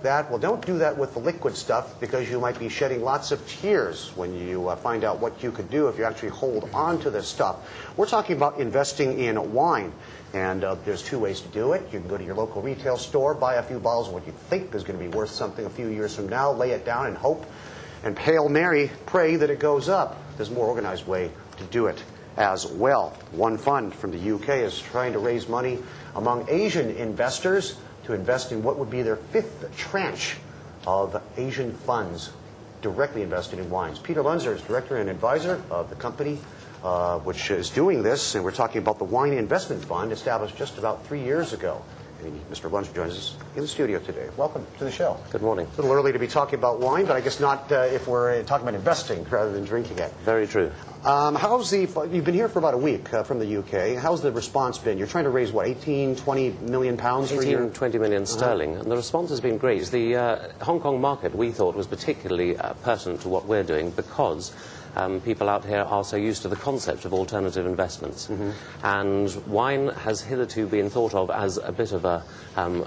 That. Well, don't do that with the liquid stuff because you might be shedding lots of tears when you find out what you could do if you actually hold on to this stuff. We're talking about investing in wine, and there's two ways to do it. You can go to your local retail store, buy a few bottles of what you think is going to be worth something a few years from now, lay it down and hope, and Hail Mary, pray that it goes up. There's a more organized way to do it as well. One fund from the UK is trying to raise money among Asian investors to invest in what would be their fifth tranche of Asian funds directly invested in wines. Peter Lunzer is director and advisor of the company which is doing this, and we're talking about the Wine Investment Fund established just about 3 years ago. And Mr. Lunzer joins us in the studio today. Welcome to the show. Good morning. It's a little early to be talking about wine, but I guess not if we're talking about investing rather than drinking it. Very true. You've been here for about a week from the UK. How's the response been? You're trying to raise, what, 18, 20 million pounds per year? 20 million sterling. And the response has been great. The Hong Kong market, we thought, was particularly pertinent to what we're doing because people out here are so used to the concept of alternative investments. And wine has hitherto been thought of as a bit of a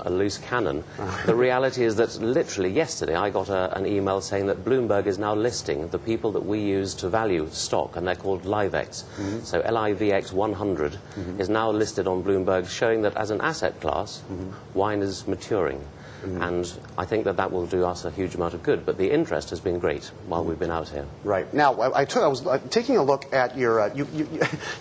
loose cannon. The reality is that literally yesterday I got an email saying that Bloomberg is now listing the people that we use to value stock, and they're called LIVX. So LIVX 100 is now listed on Bloomberg, showing that as an asset class, wine is maturing. And I think that that will do us a huge amount of good. But the interest has been great while we've been out here. Right. Now, I was taking a look at your...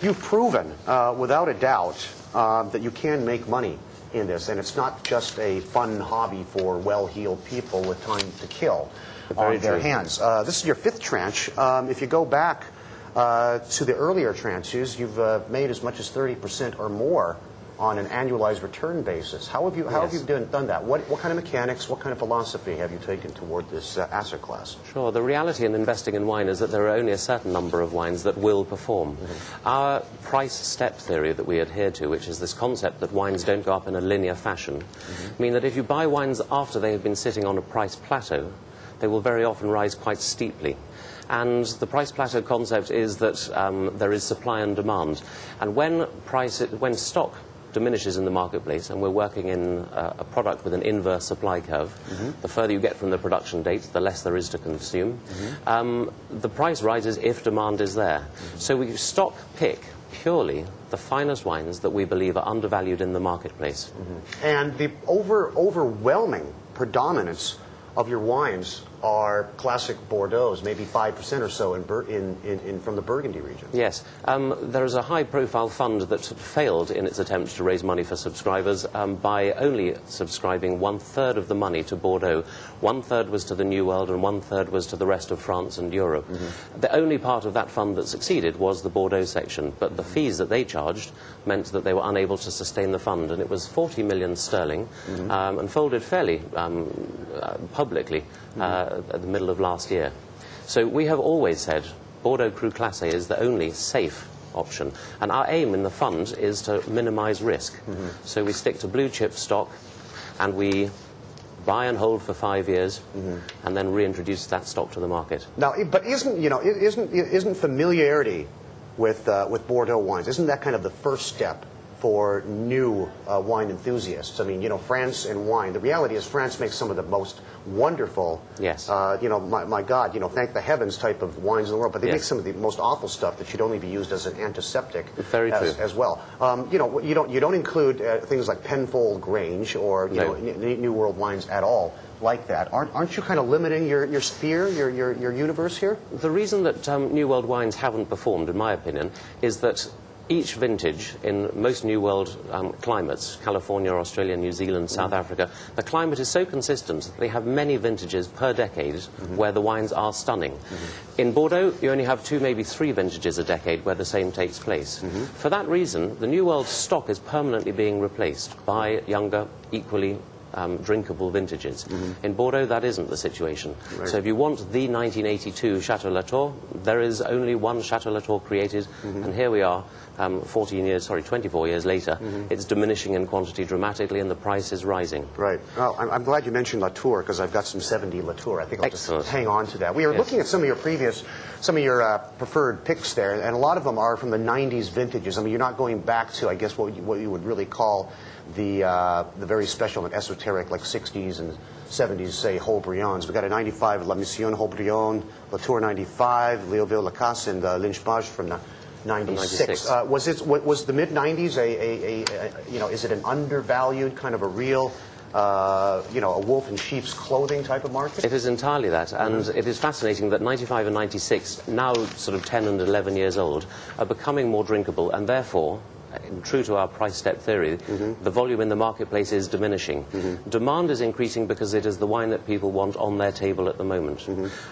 you've proven, without a doubt, that you can make money in this. And it's not just a fun hobby for well-heeled people with time to kill on their hands. This is your fifth tranche. If you go back to the earlier tranches, you've made as much as 30% or more on an annualized return basis. How have you done that? What kind of mechanics, what kind of philosophy have you taken toward this asset class? Sure. The reality in investing in wine is that there are only a certain number of wines that will perform. Our price step theory that we adhere to, which is this concept that wines don't go up in a linear fashion, mean that if you buy wines after they have been sitting on a price plateau, they will very often rise quite steeply. And the price plateau concept is that there is supply and demand. And when stock diminishes in the marketplace, and we're working in a product with an inverse supply curve, the further you get from the production date, the less there is to consume. The price rises if demand is there. So we stock pick purely the finest wines that we believe are undervalued in the marketplace. And the overwhelming predominance of your wines are classic Bordeaux, maybe 5% or so from the Burgundy region. Yes. There is a high-profile fund that failed in its attempt to raise money for subscribers by only subscribing 1/3 of the money to Bordeaux. 1/3 was to the New World and 1/3 was to the rest of France and Europe. The only part of that fund that succeeded was the Bordeaux section, but the fees that they charged meant that they were unable to sustain the fund, and it was 40 million sterling and folded fairly publicly at the middle of last year. So we have always said Bordeaux Cru Classé is the only safe option, and our aim in the fund is to minimize risk. So we stick to blue chip stock, and we buy and hold for 5 years, and then reintroduce that stock to the market. Now, but isn't familiarity with Bordeaux wines, isn't that kind of the first step for new wine enthusiasts? I mean, France and wine. The reality is France makes some of the most wonderful, my God, thank the heavens type of wines in the world, but they make some of the most awful stuff that should only be used as an antiseptic as well. You don't include things like Penfold Grange or New World wines at all like that. Aren't you kind of limiting your sphere, your universe here? The reason that New World wines haven't performed, in my opinion, is that each vintage in most New World climates, California, Australia, New Zealand, South Africa, the climate is so consistent that they have many vintages per decade where the wines are stunning. In Bordeaux, you only have 2, maybe 3 vintages a decade where the same takes place. For that reason, the New World stock is permanently being replaced by younger, equally drinkable vintages. In Bordeaux, that isn't the situation. So if you want the 1982 Chateau Latour, there is only one Chateau Latour created, and here we are, 24 years later. It's diminishing in quantity dramatically, and the price is rising. Right. Well, I'm glad you mentioned Latour, because I've got some 70 Latour. I think I'll just hang on to that. We were looking at some of your preferred picks there, and a lot of them are from the 90s vintages. I mean, you're not going back to, I guess, what you would really call the very special and esoteric, like 60s and 70s, say, Haut-Brions. We've got a 95 La Mission Haut-Brion, Latour 95, Léoville Lacasse, and Lynch Bages from the 96. Was the mid-90s is it an undervalued, kind of a real, a wolf in sheep's clothing type of market? It is entirely that, and it is fascinating that 95 and 96, now sort of 10 and 11 years old, are becoming more drinkable, and therefore, true to our price step theory, the volume in the marketplace is diminishing. Demand is increasing because it is the wine that people want on their table at the moment.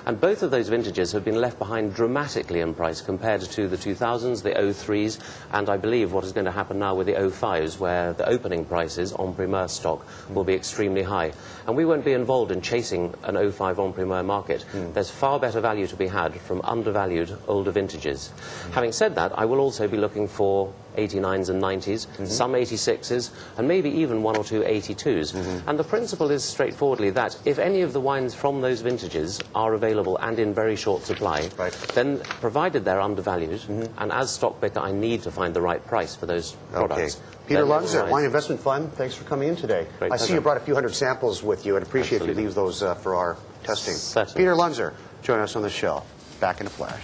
And both of those vintages have been left behind dramatically in price compared to the 2000s, the 03s, and I believe what is going to happen now with the 05s, where the opening prices on Primeur stock will be extremely high. And we won't be involved in chasing an 05 on Primeur market. There's far better value to be had from undervalued older vintages. Having said that, I will also be looking for 89s and 90s, some 86s, and maybe even one or two 82s. And the principle is straightforwardly that if any of the wines from those vintages are available and in very short supply, then provided they're undervalued, and as stock picker I need to find the right price for those products. Peter Lunzer, Wine Investment Fund, thanks for coming in today. I see you brought a few hundred samples with you. I'd appreciate if you leave those for our testing. Certainly. Peter Lunzer, join us on the show. Back in a flash.